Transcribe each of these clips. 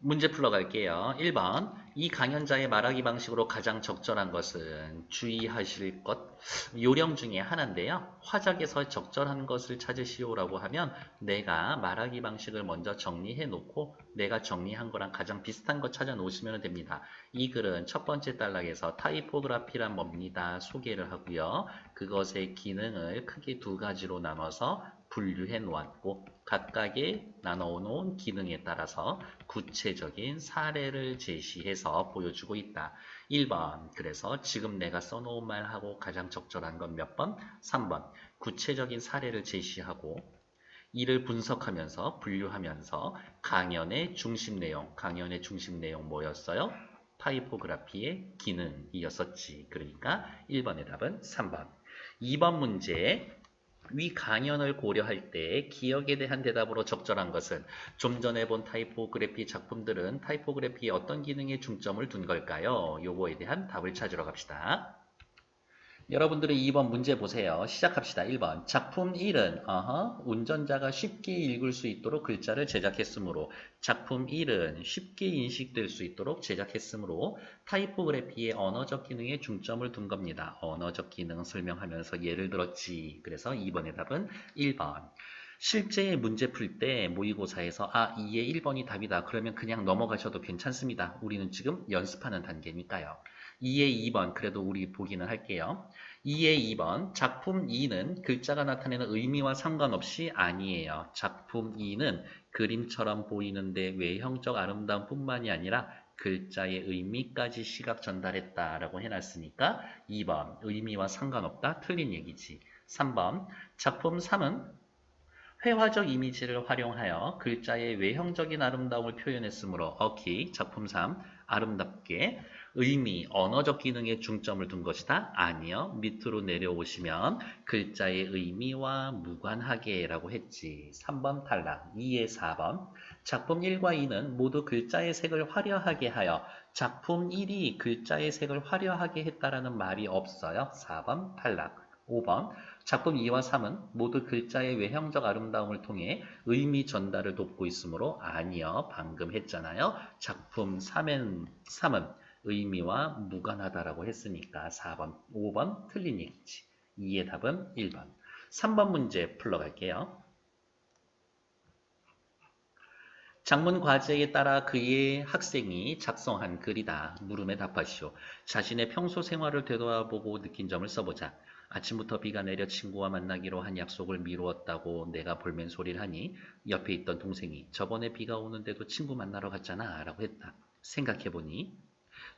문제 풀어갈게요. 1번. 이 강연자의 말하기 방식으로 가장 적절한 것은 주의하실 것. 요령 중에 하나인데요. 화작에서 적절한 것을 찾으시오라고 하면 내가 말하기 방식을 먼저 정리해 놓고 내가 정리한 거랑 가장 비슷한 거 찾아 놓으시면 됩니다. 이 글은 첫 번째 단락에서 타이포그라피란 뭡니다. 소개를 하고요. 그것의 기능을 크게 두 가지로 나눠서 분류해 놓았고 각각의 나눠 놓은 기능에 따라서 구체적인 사례를 제시해서 보여주고 있다. 1번. 그래서 지금 내가 써놓은 말하고 가장 적절한 건 몇 번? 3번. 구체적인 사례를 제시하고 이를 분석하면서 분류하면서 강연의 중심 내용 뭐였어요? 타이포그라피의 기능이었었지. 그러니까 1번의 답은 3번. 2번 문제 위 강연을 고려할 때 기억에 대한 대답으로 적절한 것은 좀 전에 본 타이포그래피 작품들은 타이포그래피의 어떤 기능에 중점을 둔 걸까요? 요거에 대한 답을 찾으러 갑시다. 여러분들이 2번 문제 보세요. 시작합시다. 1번. 작품 1은 운전자가 쉽게 읽을 수 있도록 글자를 제작했으므로 작품 1은 쉽게 인식될 수 있도록 제작했으므로 타이포그래피의 언어적 기능에 중점을 둔 겁니다. 언어적 기능 설명하면서 예를 들었지. 그래서 2번의 답은 1번. 실제 문제 풀 때 모의고사에서 2의 1번이 답이다. 그러면 그냥 넘어가셔도 괜찮습니다. 우리는 지금 연습하는 단계니까요. 2의 2번 그래도 우리 보기는 할게요. 2의 2번 작품 2는 글자가 나타내는 의미와 상관없이 아니에요. 작품 2는 그림처럼 보이는데 외형적 아름다움 뿐만이 아니라 글자의 의미까지 시각 전달했다라고 해놨으니까 2번 의미와 상관없다 틀린 얘기지. 3번 작품 3은 회화적 이미지를 활용하여 글자의 외형적인 아름다움을 표현했으므로 오케이 작품 3 아름답게 의미, 언어적 기능에 중점을 둔 것이다? 아니요. 밑으로 내려오시면 글자의 의미와 무관하게 라고 했지. 3번 탈락. 2의 4번. 작품 1과 2는 모두 글자의 색을 화려하게 하여 작품 1이 글자의 색을 화려하게 했다라는 말이 없어요. 4번 탈락. 5번. 작품 2와 3은 모두 글자의 외형적 아름다움을 통해 의미 전달을 돕고 있으므로 아니요. 방금 했잖아요. 작품 3은 의미와 무관하다라고 했으니까 4번, 5번 틀린 얘기지. 2의 답은 1번. 3번 문제 풀러갈게요. 작문 과제에 따라 그의 학생이 작성한 글이다. 물음에 답하시오. 자신의 평소 생활을 되돌아보고 느낀 점을 써보자. 아침부터 비가 내려 친구와 만나기로 한 약속을 미루었다고 내가 볼멘 소리를 하니 옆에 있던 동생이 저번에 비가 오는데도 친구 만나러 갔잖아 라고 했다. 생각해보니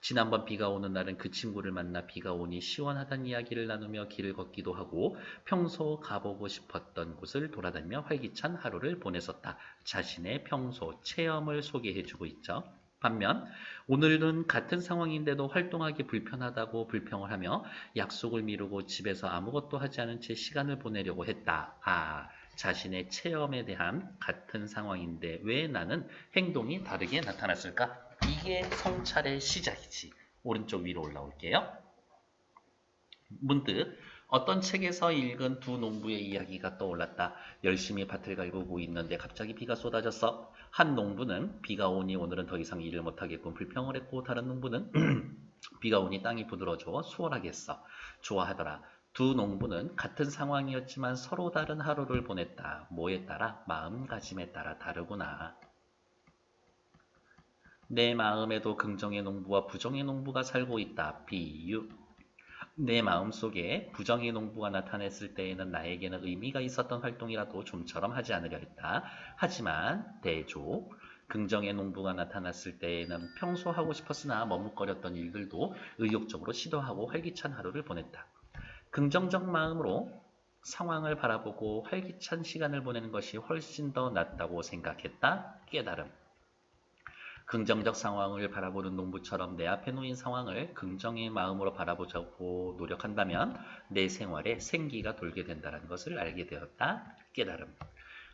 지난번 비가 오는 날은 그 친구를 만나 비가 오니 시원하다는 이야기를 나누며 길을 걷기도 하고 평소 가보고 싶었던 곳을 돌아다니며 활기찬 하루를 보냈었다. 자신의 평소 체험을 소개해주고 있죠. 반면 오늘은 같은 상황인데도 활동하기 불편하다고 불평을 하며 약속을 미루고 집에서 아무것도 하지 않은 채 시간을 보내려고 했다. 자신의 체험에 대한 같은 상황인데 왜 나는 행동이 다르게 나타났을까? 이게 성찰의 시작이지. 오른쪽 위로 올라올게요. 문득 어떤 책에서 읽은 두 농부의 이야기가 떠올랐다. 열심히 밭을 갈구고 있는데 갑자기 비가 쏟아졌어. 한 농부는 비가 오니 오늘은 더 이상 일을 못하겠군 불평을 했고 다른 농부는 비가 오니 땅이 부드러워져 수월하겠어. 좋아하더라. 두 농부는 같은 상황이었지만 서로 다른 하루를 보냈다. 뭐에 따라? 마음가짐에 따라 다르구나. 내 마음에도 긍정의 농부와 부정의 농부가 살고 있다. 비유. 내 마음속에 부정의 농부가 나타났을 때에는 나에게는 의미가 있었던 활동이라도 좀처럼 하지 않으려 했다. 하지만 대조. 긍정의 농부가 나타났을 때에는 평소 하고 싶었으나 머뭇거렸던 일들도 의욕적으로 시도하고 활기찬 하루를 보냈다. 긍정적 마음으로 상황을 바라보고 활기찬 시간을 보내는 것이 훨씬 더 낫다고 생각했다. 깨달음. 긍정적 상황을 바라보는 농부처럼 내 앞에 놓인 상황을 긍정의 마음으로 바라보자고 노력한다면 내 생활에 생기가 돌게 된다는 것을 알게 되었다. 깨달음.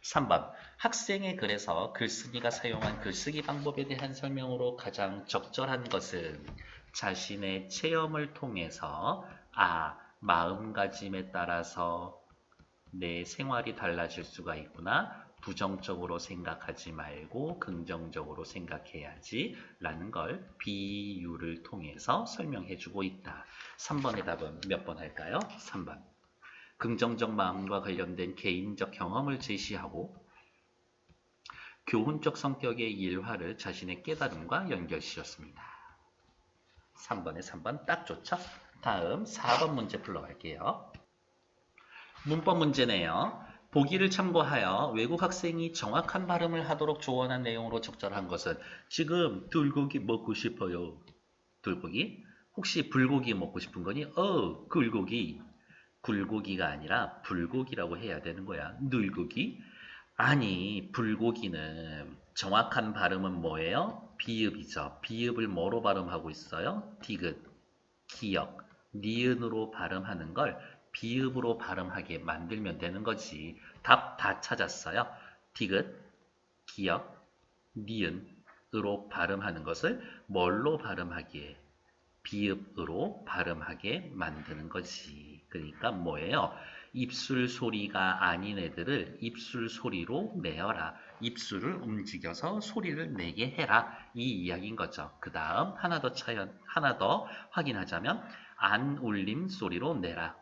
3번. 학생의 글에서 글쓰기가 사용한 글쓰기 방법에 대한 설명으로 가장 적절한 것은 자신의 체험을 통해서 마음가짐에 따라서 내 생활이 달라질 수가 있구나. 부정적으로 생각하지 말고 긍정적으로 생각해야지 라는 걸 비유를 통해서 설명해 주고 있다. 3번의 답은 몇 번 할까요? 3번. 긍정적 마음과 관련된 개인적 경험을 제시하고 교훈적 성격의 일화를 자신의 깨달음과 연결시켰습니다. 3번에 3번 딱 좋죠? 다음 4번 문제 풀러갈게요. 문법 문제네요. 보기를 참고하여 외국 학생이 정확한 발음을 하도록 조언한 내용으로 적절한 것은 지금 불고기 먹고 싶어요. 불고기? 혹시 불고기 먹고 싶은 거니? 굴고기. 굴고기가 아니라 불고기라고 해야 되는 거야. 늘고기? 아니, 불고기는 정확한 발음은 뭐예요? 비읍이죠. 비읍을 뭐로 발음하고 있어요? 디귿, 기역, 니은으로 발음하는 걸 비읍으로 발음하게 만들면 되는 거지. 답 다 찾았어요. 디귿, 기역, 니은으로 발음하는 것을 뭘로 발음하기에? 비읍으로 발음하게 만드는 거지. 그러니까 뭐예요? 입술 소리가 아닌 애들을 입술 소리로 내어라. 입술을 움직여서 소리를 내게 해라. 이 이야기인 거죠. 그 다음 하나 더 확인하자면 안 울림 소리로 내라.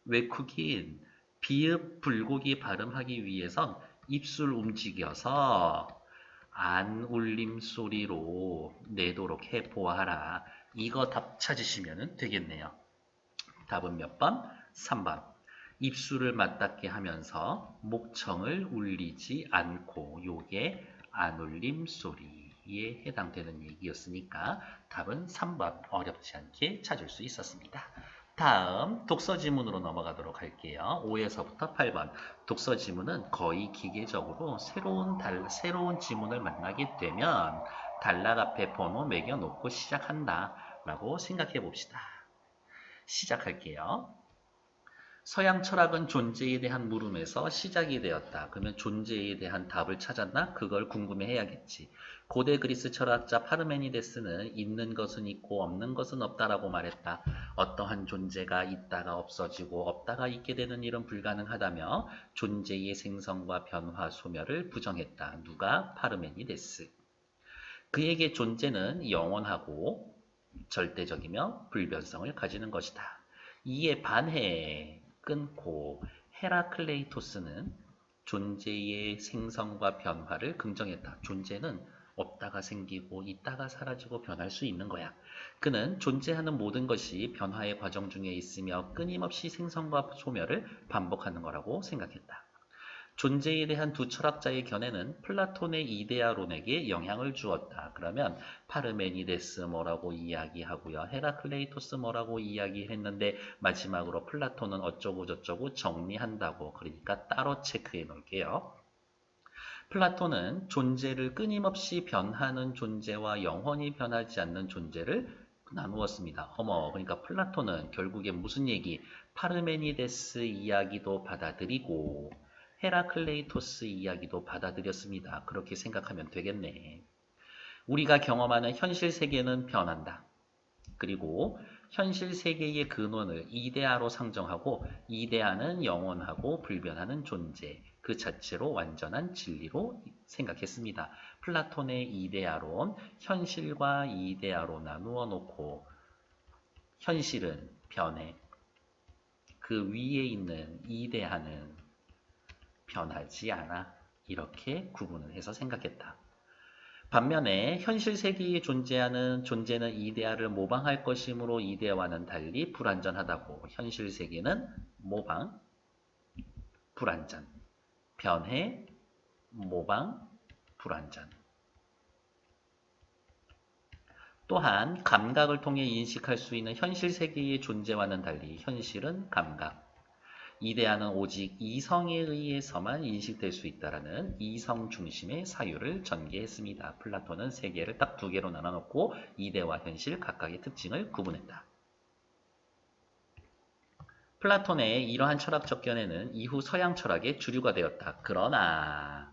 외국인 비읍 불고기 발음하기 위해선 입술 움직여서 안 울림 소리로 내도록 해보아라. 이거 답 찾으시면 되겠네요. 답은 몇 번? 3번. 입술을 맞닿게 하면서 목청을 울리지 않고 요게 안 울림 소리에 해당되는 얘기였으니까 답은 3번 어렵지 않게 찾을 수 있었습니다. 다음 독서 지문으로 넘어가도록 할게요. 5에서부터 8번. 독서 지문은 거의 기계적으로 새로운 지문을 만나게 되면 단락 앞에 번호 매겨놓고 시작한다 라고 생각해 봅시다. 시작할게요. 서양 철학은 존재에 대한 물음에서 시작이 되었다. 그러면 존재에 대한 답을 찾았나? 그걸 궁금해해야겠지. 고대 그리스 철학자 파르메니데스는 있는 것은 있고 없는 것은 없다라고 말했다. 어떠한 존재가 있다가 없어지고 없다가 있게 되는 일은 불가능하다며 존재의 생성과 변화, 소멸을 부정했다. 누가? 파르메니데스. 그에게 존재는 영원하고 절대적이며 불변성을 가지는 것이다. 이에 반해 끊고 헤라클레이토스는 존재의 생성과 변화를 긍정했다. 존재는 없다가 생기고 있다가 사라지고 변할 수 있는 거야. 그는 존재하는 모든 것이 변화의 과정 중에 있으며 끊임없이 생성과 소멸을 반복하는 거라고 생각했다. 존재에 대한 두 철학자의 견해는 플라톤의 이데아론에게 영향을 주었다. 그러면 파르메니데스 뭐라고 이야기하고요. 헤라클레이토스 뭐라고 이야기했는데 마지막으로 플라톤은 어쩌고 저쩌고 정리한다고. 그러니까 따로 체크해 놓을게요. 플라톤은 존재를 끊임없이 변하는 존재와 영원히 변하지 않는 존재를 나누었습니다. 그러니까 플라톤은 결국에 무슨 얘기? 파르메니데스 이야기도 받아들이고 헤라클레이토스 이야기도 받아들였습니다. 그렇게 생각하면 되겠네. 우리가 경험하는 현실 세계는 변한다. 그리고 현실 세계의 근원을 이데아로 상정하고 이데아는 영원하고 불변하는 존재, 그 자체로 완전한 진리로 생각했습니다. 플라톤의 이데아론, 현실과 이데아로 나누어 놓고 현실은 변해, 그 위에 있는 이데아는 변하지 않아. 이렇게 구분을 해서 생각했다. 반면에 현실 세계에 존재는 이데아를 모방할 것이므로 이데아와는 달리 불완전하다고. 현실 세계는 모방, 불완전, 변해, 모방, 불완전. 또한 감각을 통해 인식할 수 있는 현실 세계의 존재와는 달리 현실은 감각, 이데아는 오직 이성에 의해서만 인식될 수 있다라는 이성 중심의 사유를 전개했습니다. 플라톤은 세계를 딱 두 개로 나눠놓고 이데와 현실 각각의 특징을 구분했다. 플라톤의 이러한 철학적 견해는 이후 서양 철학의 주류가 되었다. 그러나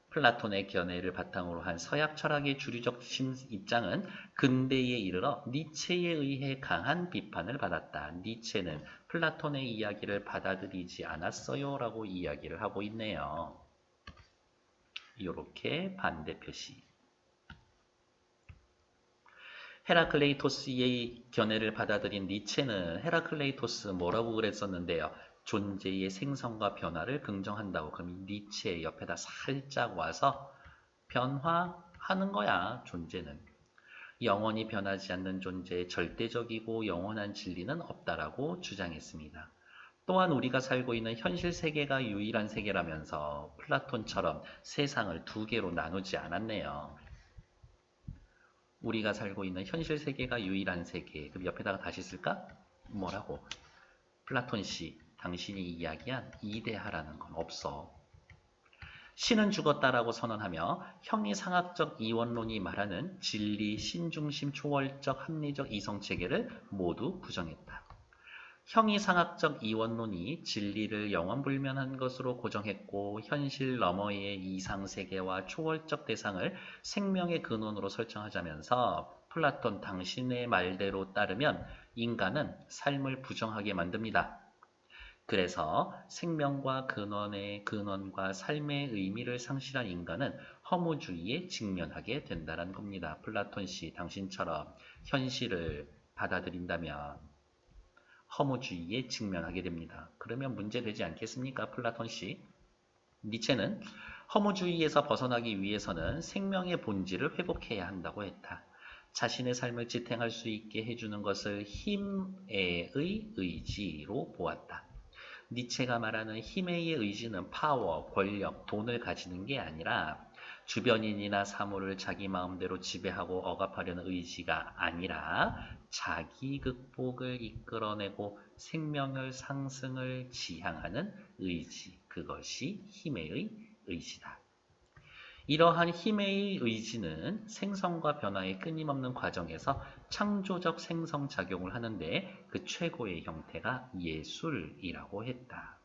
플라톤의 견해를 바탕으로 한 서양 철학의 주류적 입장은 근대에 이르러 니체에 의해 강한 비판을 받았다. 니체는 플라톤의 이야기를 받아들이지 않았어요 라고 이야기를 하고 있네요. 이렇게 반대 표시. 헤라클레이토스의 견해를 받아들인 니체는 헤라클레이토스 뭐라고 그랬었는데요. 존재의 생성과 변화를 긍정한다고. 그럼 니체 옆에다 살짝 와서 변화하는 거야, 존재는. 영원히 변하지 않는 존재의 절대적이고 영원한 진리는 없다라고 주장했습니다. 또한 우리가 살고 있는 현실 세계가 유일한 세계라면서 플라톤처럼 세상을 두 개로 나누지 않았네요. 우리가 살고 있는 현실 세계가 유일한 세계. 그럼 옆에다가 다시 쓸까? 뭐라고? 플라톤 씨, 당신이 이야기한 이데아라는 건 없어. 신은 죽었다라고 선언하며 형이상학적 이원론이 말하는 진리, 신중심, 초월적, 합리적 이성체계를 모두 부정했다. 형이상학적 이원론이 진리를 영원불면한 것으로 고정했고 현실 너머의 이상세계와 초월적 대상을 생명의 근원으로 설정하자면서 플라톤 당신의 말대로 따르면 인간은 삶을 부정하게 만듭니다. 그래서 생명과 근원과 삶의 의미를 상실한 인간은 허무주의에 직면하게 된다는 겁니다. 플라톤 씨, 당신처럼 현실을 받아들인다면 허무주의에 직면하게 됩니다. 그러면 문제되지 않겠습니까? 플라톤 씨. 니체는 허무주의에서 벗어나기 위해서는 생명의 본질을 회복해야 한다고 했다. 자신의 삶을 지탱할 수 있게 해주는 것을 힘의 의지로 보았다. 니체가 말하는 힘의 의지는 파워, 권력, 돈을 가지는 게 아니라 주변인이나 사물을 자기 마음대로 지배하고 억압하려는 의지가 아니라 자기 극복을 이끌어내고 생명을 상승을 지향하는 의지, 그것이 힘의 의지다. 이러한 힘의 의지는 생성과 변화의 끊임없는 과정에서 창조적 생성작용을 하는데 그 최고의 형태가 예술이라고 했다.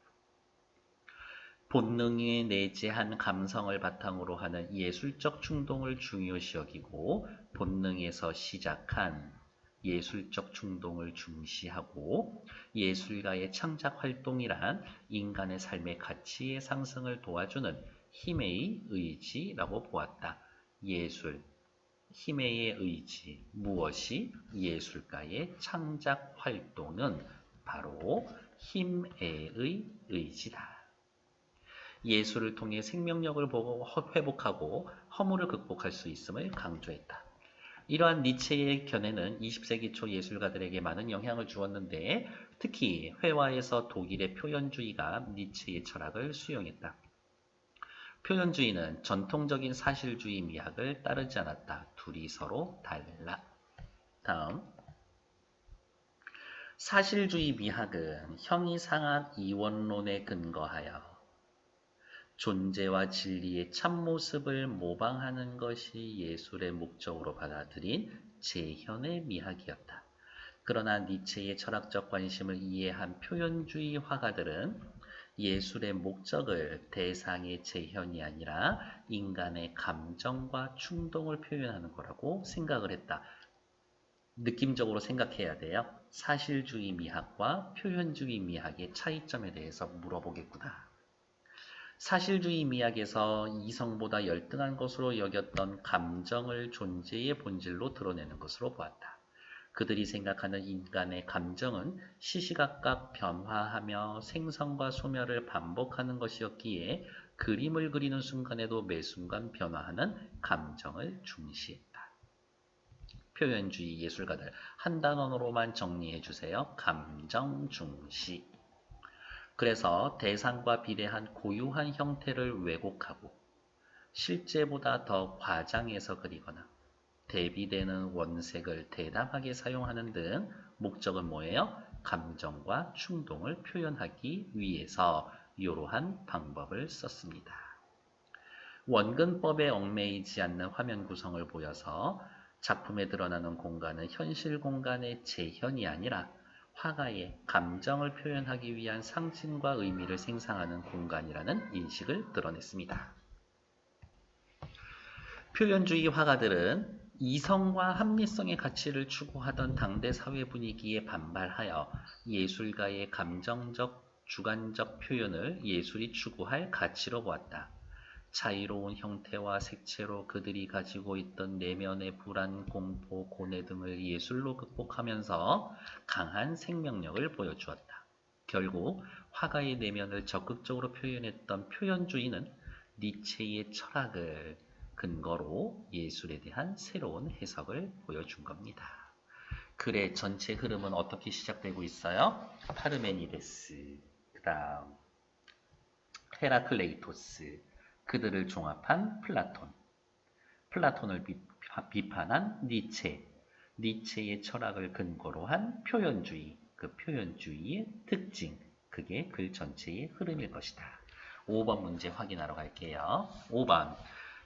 본능에 내재한 감성을 바탕으로 하는 예술적 충동을 중요시 여기고 본능에서 시작한 예술적 충동을 중시하고 예술가의 창작 활동이란 인간의 삶의 가치의 상승을 도와주는 힘의 의지라고 보았다. 예술, 힘의 의지, 무엇이 예술가의 창작 활동은 바로 힘의 의지다. 예술을 통해 생명력을 회복하고 허물을 극복할 수 있음을 강조했다. 이러한 니체의 견해는 20세기 초 예술가들에게 많은 영향을 주었는데 특히 회화에서 독일의 표현주의가 니체의 철학을 수용했다. 표현주의는 전통적인 사실주의 미학을 따르지 않았다. 둘이 서로 달라. 다음, 사실주의 미학은 형이상학 이원론에 근거하여 존재와 진리의 참모습을 모방하는 것이 예술의 목적으로 받아들인 재현의 미학이었다. 그러나 니체의 철학적 관심을 이해한 표현주의 화가들은 예술의 목적을 대상의 재현이 아니라 인간의 감정과 충동을 표현하는 거라고 생각을 했다. 느낌적으로 생각해야 돼요. 사실주의 미학과 표현주의 미학의 차이점에 대해서 물어보겠구나. 사실주의 미학에서 이성보다 열등한 것으로 여겼던 감정을 존재의 본질로 드러내는 것으로 보았다. 그들이 생각하는 인간의 감정은 시시각각 변화하며 생성과 소멸을 반복하는 것이었기에 그림을 그리는 순간에도 매 순간 변화하는 감정을 중시했다. 표현주의 예술가들 한 단어로만 정리해 주세요. 감정 중시. 그래서 대상과 비례한 고유한 형태를 왜곡하고 실제보다 더 과장해서 그리거나 대비되는 원색을 대담하게 사용하는 등 목적은 뭐예요? 감정과 충동을 표현하기 위해서 이러한 방법을 썼습니다. 원근법에 얽매이지 않는 화면 구성을 보여서 작품에 드러나는 공간은 현실 공간의 재현이 아니라 화가의 감정을 표현하기 위한 상징과 의미를 생성하는 공간이라는 인식을 드러냈습니다. 표현주의 화가들은 이성과 합리성의 가치를 추구하던 당대 사회 분위기에 반발하여 예술가의 감정적, 주관적 표현을 예술이 추구할 가치로 보았다. 자유로운 형태와 색채로 그들이 가지고 있던 내면의 불안, 공포, 고뇌 등을 예술로 극복하면서 강한 생명력을 보여주었다. 결국 화가의 내면을 적극적으로 표현했던 표현주의는 니체의 철학을 근거로 예술에 대한 새로운 해석을 보여준 겁니다. 글의 전체 흐름은 어떻게 시작되고 있어요? 파르메니데스, 그 다음 헤라클레이토스, 그들을 종합한 플라톤, 플라톤을 비판한 니체, 니체의 철학을 근거로 한 표현주의, 그 표현주의의 특징, 그게 글 전체의 흐름일 것이다. 5번 문제 확인하러 갈게요. 5번.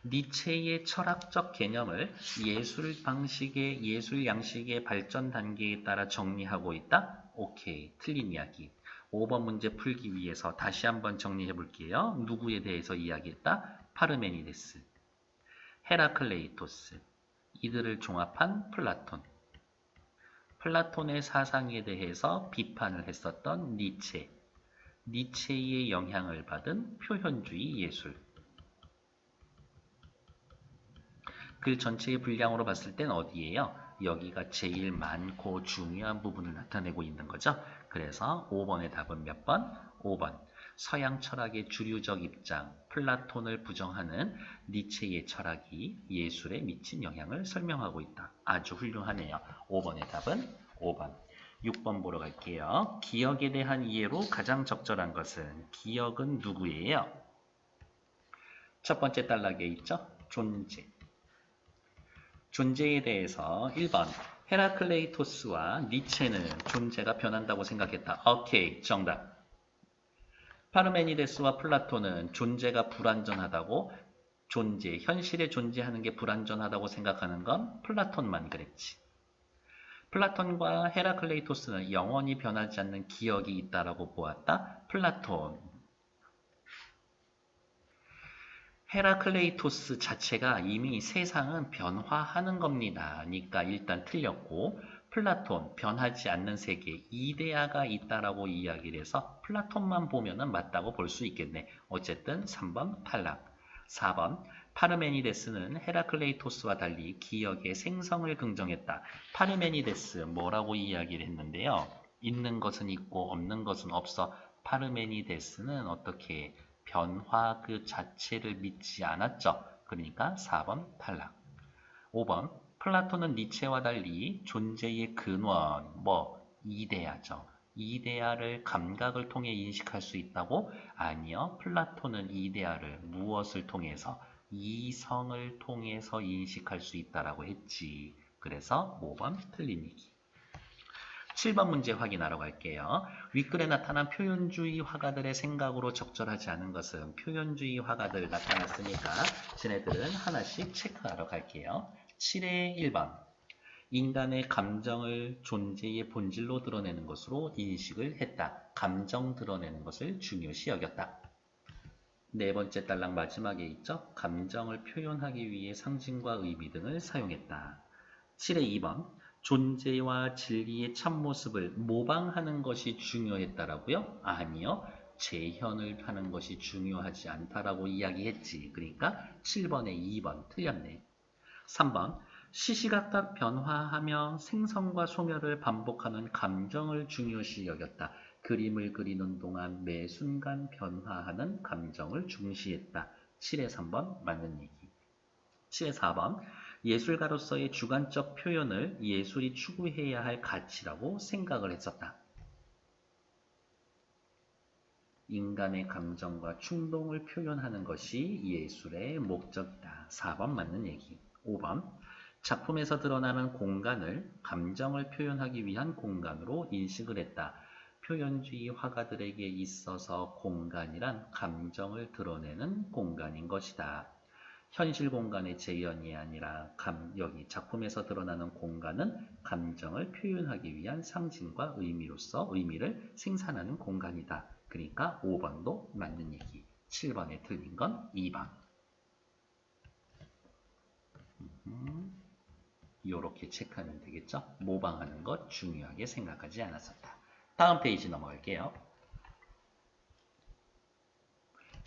니체의 철학적 개념을 예술 방식의, 예술 양식의 발전 단계에 따라 정리하고 있다? 오케이. 틀린 이야기. 5번 문제 풀기 위해서 다시 한번 정리해 볼게요. 누구에 대해서 이야기했다? 파르메니데스, 헤라클레이토스, 이들을 종합한 플라톤, 플라톤의 사상에 대해서 비판을 했었던 니체, 니체의 영향을 받은 표현주의 예술. 글 전체의 분량으로 봤을 땐 어디예요? 여기가 제일 많고 중요한 부분을 나타내고 있는 거죠. 그래서 5번의 답은 몇 번? 5번. 서양 철학의 주류적 입장, 플라톤을 부정하는 니체의 철학이 예술에 미친 영향을 설명하고 있다. 아주 훌륭하네요. 5번의 답은 5번. 6번 보러 갈게요. 기억에 대한 이해로 가장 적절한 것은, 기억은 누구예요? 첫 번째 단락에 있죠? 존재. 존재에 대해서 1번 헤라클레이토스와 니체는 존재가 변한다고 생각했다. 오케이, 정답. 파르메니데스와 플라톤은 존재가 불완전하다고, 존재, 현실에 존재하는 게 불완전하다고 생각하는 건 플라톤만 그랬지. 플라톤과 헤라클레이토스는 영원히 변하지 않는 기억이 있다라고 보았다. 플라톤. 헤라클레이토스 자체가 이미 세상은 변화하는 겁니다. 그러니까 일단 틀렸고, 플라톤, 변하지 않는 세계, 이데아가 있다라고 이야기를 해서 플라톤만 보면은 맞다고 볼 수 있겠네. 어쨌든 3번 탈락. 4번 파르메니데스는 헤라클레이토스와 달리 기억의 생성을 긍정했다. 파르메니데스 뭐라고 이야기를 했는데요. 있는 것은 있고 없는 것은 없어. 파르메니데스는 어떻게 변화 그 자체를 믿지 않았죠. 그러니까 4번 탈락. 5번 플라톤은 니체와 달리 존재의 근원, 이데아죠. 이데아를 감각을 통해 인식할 수 있다고? 아니요. 플라톤은 이데아를 무엇을 통해서? 이성을 통해서 인식할 수 있다라고 했지. 그래서 5번 틀린 얘기. 7번 문제 확인하러 갈게요. 윗글에 나타난 표현주의 화가들의 생각으로 적절하지 않은 것은, 표현주의 화가들 나타났으니까 쟤네들은 하나씩 체크하러 갈게요. 7의 1번. 인간의 감정을 존재의 본질로 드러내는 것으로 인식을 했다. 감정 드러내는 것을 중요시 여겼다. 네 번째 단락 마지막에 있죠. 감정을 표현하기 위해 상징과 의미 등을 사용했다. 7의 2번. 존재와 진리의 참모습을 모방하는 것이 중요했다라고요? 아니요. 재현을 하는 것이 중요하지 않다라고 이야기했지. 그러니까 7번에 2번 틀렸네. 3번. 시시각각 변화하며 생성과 소멸을 반복하는 감정을 중요시 여겼다. 그림을 그리는 동안 매 순간 변화하는 감정을 중시했다. 7의 3번 맞는 얘기. 7의 4번. 예술가로서의 주관적 표현을 예술이 추구해야 할 가치라고 생각을 했었다. 인간의 감정과 충동을 표현하는 것이 예술의 목적이다. 4번 맞는 얘기. 5번. 작품에서 드러나는 공간을 감정을 표현하기 위한 공간으로 인식을 했다. 표현주의 화가들에게 있어서 공간이란 감정을 드러내는 공간인 것이다. 현실 공간의 재현이 아니라 여기 작품에서 드러나는 공간은 감정을 표현하기 위한 상징과 의미를 생산하는 공간이다. 그러니까 5번도 맞는 얘기. 7번에 틀린 건 2번. 이렇게 체크하면 되겠죠? 모방하는 것 중요하게 생각하지 않았었다. 다음 페이지 넘어갈게요.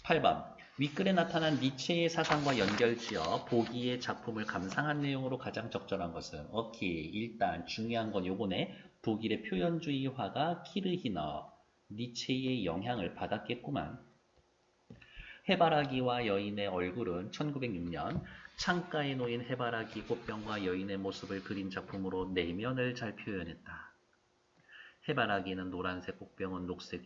8번. 윗글에 나타난 니체의 사상과 연결지어 보기의 작품을 감상한 내용으로 가장 적절한 것은 오케이. 일단 중요한 건 요거네. 독일의 표현주의 화가 키르히너 니체의 영향을 받았겠구만. 해바라기와 여인의 얼굴은 1906년 창가에 놓인 해바라기 꽃병과 여인의 모습을 그린 작품으로 내면을 잘 표현했다. 해바라기는 노란색, 꽃병은 녹색,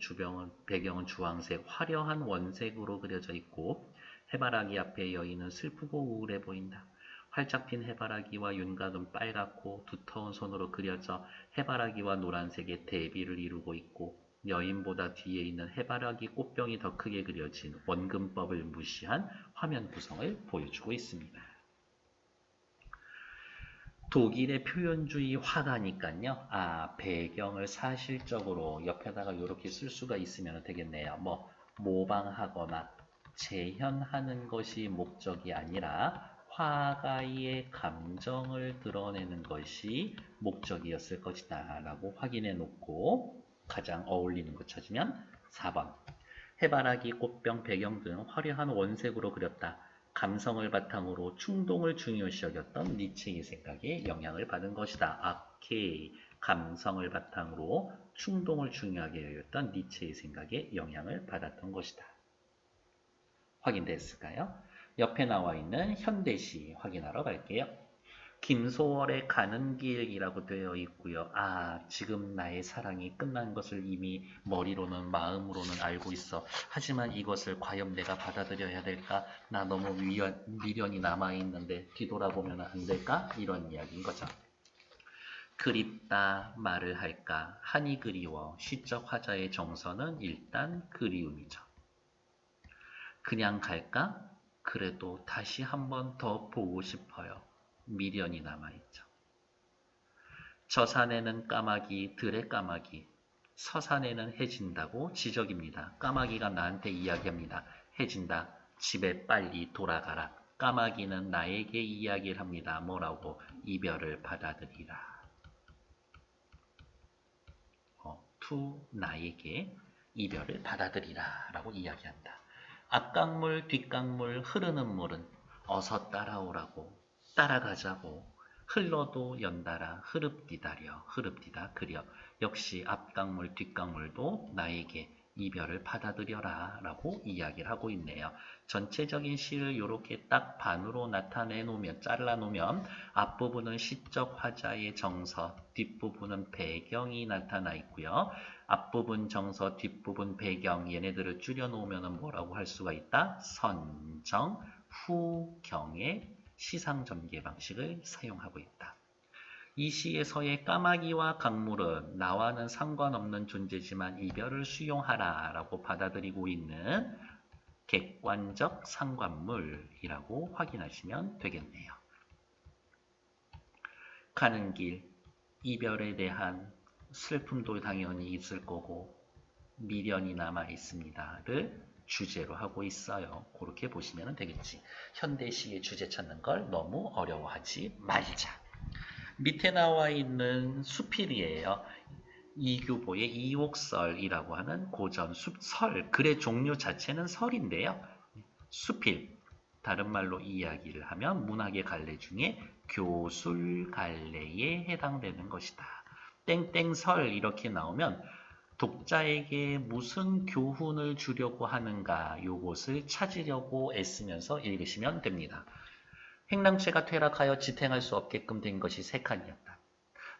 배경은 주황색, 화려한 원색으로 그려져 있고 해바라기 앞에 여인은 슬프고 우울해 보인다. 활짝 핀 해바라기와 윤곽은 빨갛고 두터운 손으로 그려져 해바라기와 노란색의 대비를 이루고 있고 여인보다 뒤에 있는 해바라기 꽃병이 더 크게 그려진 원근법을 무시한 화면 구성을 보여주고 있습니다. 독일의 표현주의 화가니까요. 배경을 사실적으로 옆에다가 이렇게 쓸 수가 있으면 되겠네요. 모방하거나 재현하는 것이 목적이 아니라 화가의 감정을 드러내는 것이 목적이었을 것이다 라고 확인해 놓고 가장 어울리는 것 찾으면 4번. 해바라기, 꽃병, 배경 등 화려한 원색으로 그렸다. 감성을 바탕으로 충동을 중요시 여겼던 니체의 생각에 영향을 받은 것이다. 오케이. 감성을 바탕으로 충동을 중요하게 여겼던 니체의 생각에 영향을 받았던 것이다. 확인됐을까요? 옆에 나와 있는 현대시 확인하러 갈게요. 김소월의 가는 길이라고 되어 있고요. 지금 나의 사랑이 끝난 것을 이미 머리로는 마음으로는 알고 있어. 하지만 이것을 과연 내가 받아들여야 될까? 나 너무 미련이 남아있는데 뒤돌아보면 안 될까? 이런 이야기인 거죠. 그립다 말을 할까? 한이 그리워. 시적 화자의 정서는 일단 그리움이죠. 그냥 갈까? 그래도 다시 한번 더 보고 싶어요. 미련이 남아있죠. 저 산에는 까마귀, 들의 까마귀. 서산에는 해진다고 지적입니다. 까마귀가 나한테 이야기합니다. 해진다. 집에 빨리 돌아가라. 까마귀는 나에게 이야기를 합니다. 뭐라고? 이별을 받아들이라. 나에게 이별을 받아들이라 라고 이야기한다. 앞강물, 뒷강물, 흐르는 물은 어서 따라오라고. 따라가자고. 흘러도 연달아 흐릅디다 그려. 역시 앞강물 뒷강물도 나에게 이별을 받아들여라 라고 이야기를 하고 있네요. 전체적인 시를 이렇게 딱 반으로 나타내 놓으면 잘라 놓으면 앞부분은 시적 화자의 정서, 뒷부분은 배경이 나타나 있고요. 앞부분 정서, 뒷부분 배경 얘네들을 줄여 놓으면 뭐라고 할 수가 있다? 선정, 후경의 시상전개 방식을 사용하고 있다. 이 시에서의 까마귀와 강물은 나와는 상관없는 존재지만 이별을 수용하라 라고 받아들이고 있는 객관적 상관물이라고 확인하시면 되겠네요. 가는 길, 이별에 대한 슬픔도 당연히 있을 거고 미련이 남아 있습니다를 주제로 하고 있어요. 그렇게 보시면 되겠지. 현대시의 주제 찾는 걸 너무 어려워하지 말자. 밑에 나와 있는 수필이에요. 이규보의 이옥설이라고 하는 고전 설, 글의 종류 자체는 설인데요. 수필, 다른 말로 이야기를 하면 문학의 갈래 중에 교술 갈래에 해당되는 것이다. 땡땡설 이렇게 나오면 독자에게 무슨 교훈을 주려고 하는가 요것을 찾으려고 애쓰면서 읽으시면 됩니다. 행랑채가 퇴락하여 지탱할 수 없게끔 된 것이 3칸이었다.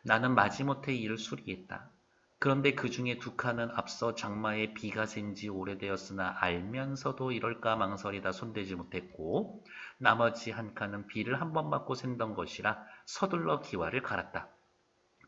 나는 마지못해 이를 수리했다. 그런데 그 중에 2칸은 앞서 장마에 비가 샌 지 오래되었으나 알면서도 이럴까 망설이다 손대지 못했고 나머지 1칸은 비를 한 번 맞고 샌던 것이라 서둘러 기와를 갈았다.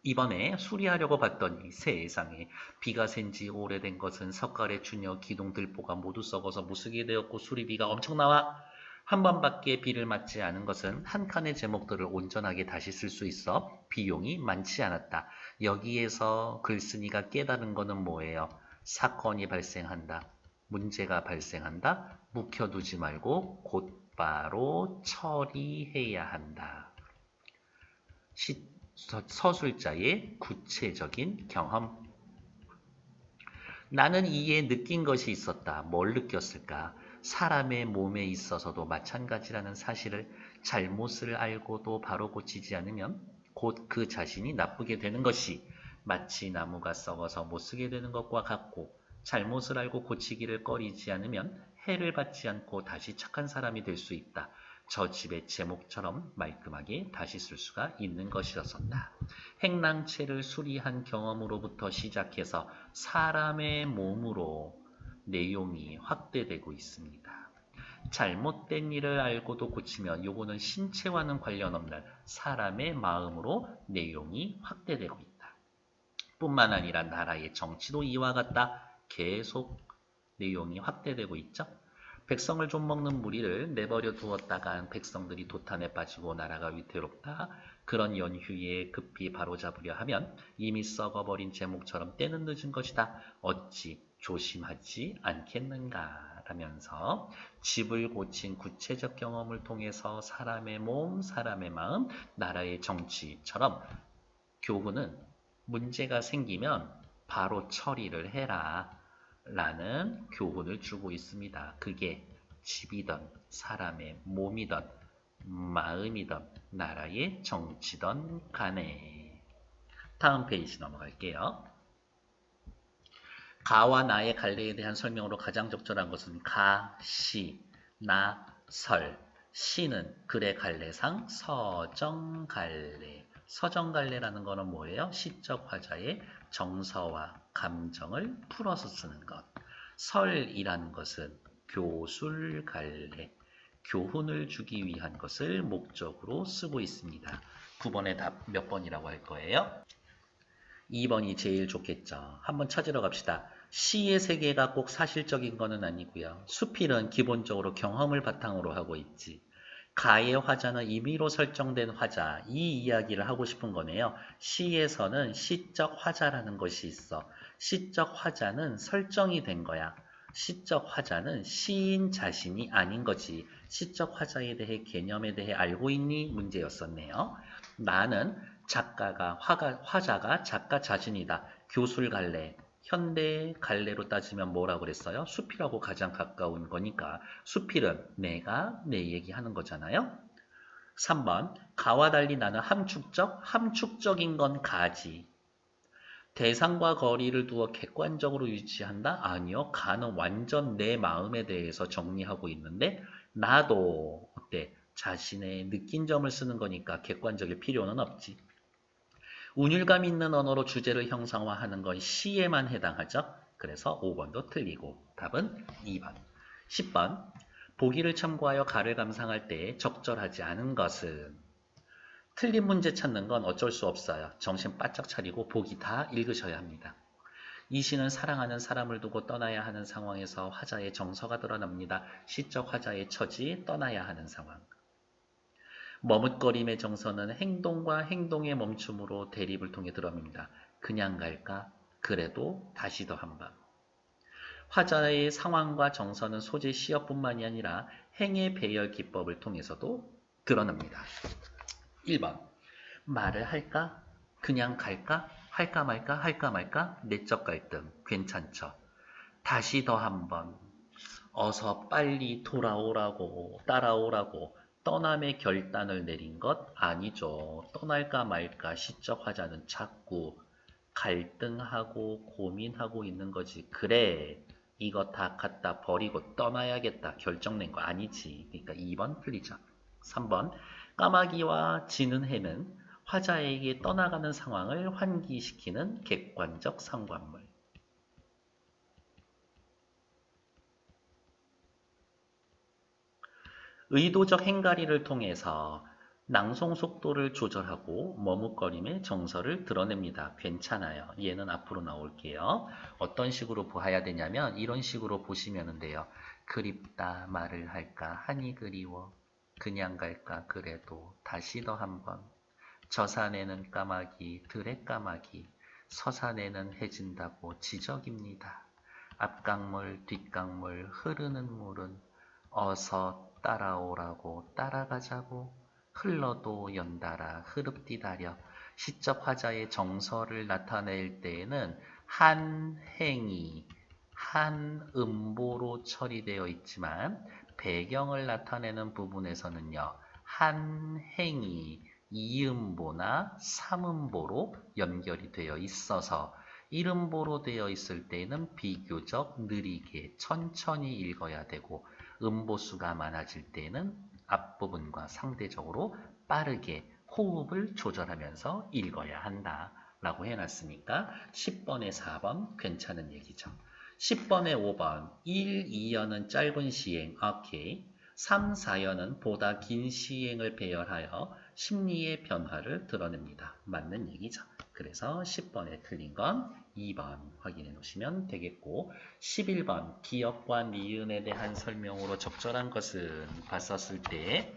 이번에 수리하려고 봤더니 세상에 비가 샌 지 오래된 것은 석가래 추녀 기둥들보가 모두 썩어서 무스게 되었고 수리비가 엄청 나와. 한 번밖에 비를 맞지 않은 것은 한 칸의 제목들을 온전하게 다시 쓸 수 있어 비용이 많지 않았다. 여기에서 글쓴이가 깨달은 거는 뭐예요? 사건이 발생한다. 문제가 발생한다. 묵혀두지 말고 곧바로 처리해야 한다. 서술자의 구체적인 경험. 나는 이에 느낀 것이 있었다. 뭘 느꼈을까? 사람의 몸에 있어서도 마찬가지라는 사실을 잘못을 알고도 바로 고치지 않으면 곧 그 자신이 나쁘게 되는 것이 마치 나무가 썩어서 못쓰게 되는 것과 같고 잘못을 알고 고치기를 꺼리지 않으면 해를 받지 않고 다시 착한 사람이 될 수 있다. 저 집의 제목처럼 말끔하게 다시 쓸 수가 있는 것이었었다. 행랑채를 수리한 경험으로부터 시작해서 사람의 몸으로 내용이 확대되고 있습니다. 잘못된 일을 알고도 고치면 요거는 신체와는 관련 없는 사람의 마음으로 내용이 확대되고 있다. 뿐만 아니라 나라의 정치도 이와 같다. 계속 내용이 확대되고 있죠. 백성을 좀먹는 무리를 내버려 두었다간 백성들이 도탄에 빠지고 나라가 위태롭다. 그런 연휴에 급히 바로잡으려 하면 이미 썩어버린 제목처럼 때는 늦은 것이다. 어찌 조심하지 않겠는가 라면서 집을 고친 구체적 경험을 통해서 사람의 몸, 사람의 마음, 나라의 정치처럼 교훈은 문제가 생기면 바로 처리를 해라 라는 교훈을 주고 있습니다. 그게 집이든 사람의 몸이든 마음이든 나라의 정치든 간에. 다음 페이지 넘어갈게요. 가와 나의 갈래에 대한 설명으로 가장 적절한 것은 가, 시, 나, 설. 시는 글의 갈래상 서정갈래. 서정갈래라는 거는 뭐예요? 시적 화자의 정서와 감정을 풀어서 쓰는 것. 설이라는 것은 교술갈래. 교훈을 주기 위한 것을 목적으로 쓰고 있습니다. 9번의 답 몇 번이라고 할 거예요? 2번이 제일 좋겠죠. 한번 찾으러 갑시다. 시의 세계가 꼭 사실적인 거는 아니고요. 수필은 기본적으로 경험을 바탕으로 하고 있지. 가의 화자는 임의로 설정된 화자, 이 이야기를 하고 싶은 거네요. 시에서는 시적 화자라는 것이 있어. 시적 화자는 설정이 된 거야. 시적 화자는 시인 자신이 아닌 거지. 시적 화자에 대해 개념에 대해 알고 있니? 문제였었네요. 나는 화자가 작가 자신이다. 교술 갈래. 현대 갈래로 따지면 뭐라고 그랬어요? 수필하고 가장 가까운 거니까 수필은 내가 내 얘기하는 거잖아요. 3번 가와 달리 나는 함축적인 건 가지. 대상과 거리를 두어 객관적으로 유지한다? 아니요. 가는 완전 내 마음에 대해서 정리하고 있는데 나도 어때? 자신의 느낀 점을 쓰는 거니까 객관적일 필요는 없지. 운율감 있는 언어로 주제를 형상화하는 건 시에만 해당하죠. 그래서 5번도 틀리고 답은 2번. 10번 보기를 참고하여 가를 감상할 때 적절하지 않은 것은 틀린 문제 찾는 건 어쩔 수 없어요. 정신 바짝 차리고 보기 다 읽으셔야 합니다. 이 시는 사랑하는 사람을 두고 떠나야 하는 상황에서 화자의 정서가 드러납니다. 시적 화자의 처지, 떠나야 하는 상황. 머뭇거림의 정서는 행동과 행동의 멈춤으로 대립을 통해 드러납니다. 그냥 갈까? 그래도 다시 더 한 번. 화자의 상황과 정서는 소재 시어뿐만이 아니라 행의 배열 기법을 통해서도 드러납니다. 1번 말을 할까? 그냥 갈까? 할까 말까? 할까 말까? 내적 갈등 괜찮죠? 다시 더 한 번. 어서 빨리 돌아오라고 따라오라고 떠남의 결단을 내린 것 아니죠. 떠날까 말까 시적 화자는 자꾸 갈등하고 고민하고 있는 거지. 그래 이거 다 갖다 버리고 떠나야겠다 결정낸 거 아니지. 그러니까 2번 틀리죠. 3번 까마귀와 지는 해는 화자에게 떠나가는 상황을 환기시키는 객관적 상관물. 의도적 행가리를 통해서 낭송 속도를 조절하고 머뭇거림의 정서를 드러냅니다. 괜찮아요. 얘는 앞으로 나올게요. 어떤 식으로 봐야 되냐면 이런 식으로 보시면 돼요. 그립다 말을 할까 하니 그리워 그냥 갈까 그래도 다시 더 한번 저 산에는 까마귀 들의 까마귀 서산에는 해진다고 지적입니다. 앞강물 뒷강물 흐르는 물은 어서 따라오라고 따라가자고 흘러도 연달아 흐릅디다려. 시적 화자의 정서를 나타낼 때에는 한 행이 한 음보로 처리되어 있지만 배경을 나타내는 부분에서는요. 한 행이 이음보나 삼음보로 연결이 되어 있어서 1음보로 되어 있을 때는 비교적 느리게 천천히 읽어야 되고 음보수가 많아질 때는 앞부분과 상대적으로 빠르게 호흡을 조절하면서 읽어야 한다 라고 해놨으니까 10번에 4번 괜찮은 얘기죠. 10번에 5번 1, 2연은 짧은 시행 오케이. 3, 4연은 보다 긴 시행을 배열하여 심리의 변화를 드러냅니다. 맞는 얘기죠. 그래서 10번에 틀린 건 2번 확인해 놓으시면 되겠고 11번 기역과 니은에 대한 설명으로 적절한 것은 봤었을 때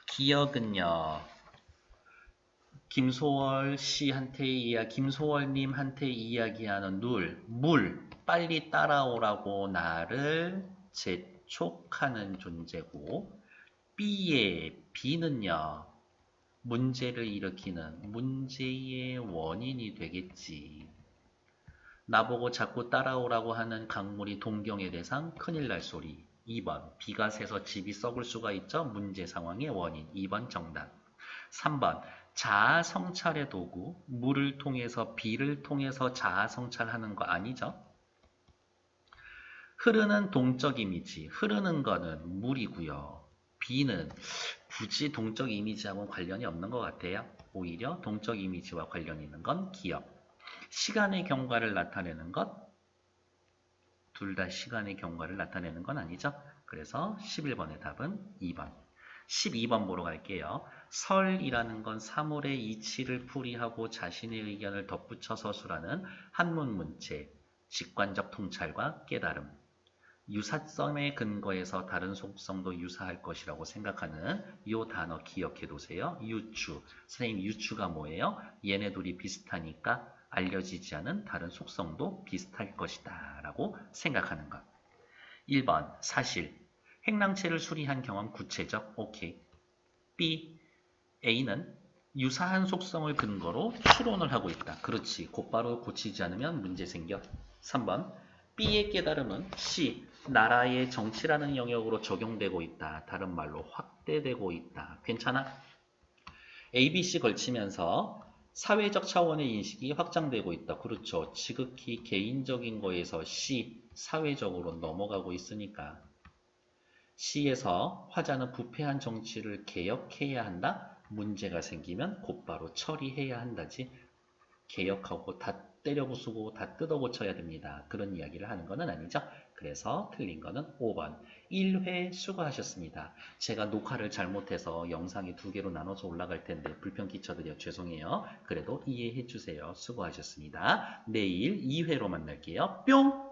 기역은요. 김소월님한테 이야기하는 물, 빨리 따라오라고 나를 재촉하는 존재고, B는요, 문제를 일으키는 문제의 원인이 되겠지. 나보고 자꾸 따라오라고 하는 강물이 동경의 대상, 큰일 날 소리. 2번, 비가 새서 집이 썩을 수가 있죠? 문제 상황의 원인. 2번 정답. 3번, 자아 성찰의 도구, 물을 통해서 비를 통해서 자아 성찰하는 거 아니죠? 흐르는 동적 이미지, 흐르는 거는 물이고요. 비는 굳이 동적 이미지하고는 관련이 없는 것 같아요. 오히려 동적 이미지와 관련 있는 건 기억. 시간의 경과를 나타내는 것, 둘 다 시간의 경과를 나타내는 건 아니죠. 그래서 11번의 답은 2번. 12번 보러 갈게요. 설이라는 건 사물의 이치를 풀이하고 자신의 의견을 덧붙여 서술하는 한문 문체, 직관적 통찰과 깨달음. 유사성의 근거에서 다른 속성도 유사할 것이라고 생각하는 이 단어 기억해 두세요. 유추. 선생님 유추가 뭐예요? 얘네 둘이 비슷하니까 알려지지 않은 다른 속성도 비슷할 것이다 라고 생각하는 것. 1번 사실. 행랑체를 수리한 경험 구체적. 오케이. B. A는 유사한 속성을 근거로 추론을 하고 있다. 그렇지. 곧바로 고치지 않으면 문제 생겨. 3번 B의 깨달음은 C. 나라의 정치라는 영역으로 적용되고 있다. 다른 말로 확대되고 있다. 괜찮아? A, B, C 걸치면서 사회적 차원의 인식이 확장되고 있다. 그렇죠. 지극히 개인적인 거에서 C, 사회적으로 넘어가고 있으니까. C에서 화자는 부패한 정치를 개혁해야 한다. 문제가 생기면 곧바로 처리해야 한다지. 개혁하고 다 때려부수고 다 뜯어고쳐야 됩니다. 그런 이야기를 하는 것은 아니죠. 그래서 틀린 거는 5번. 1회 수고하셨습니다. 제가 녹화를 잘못해서 영상이 2개로 나눠서 올라갈 텐데 불편 끼쳐드려 죄송해요. 그래도 이해해 주세요. 수고하셨습니다. 내일 2회로 만날게요. 뿅!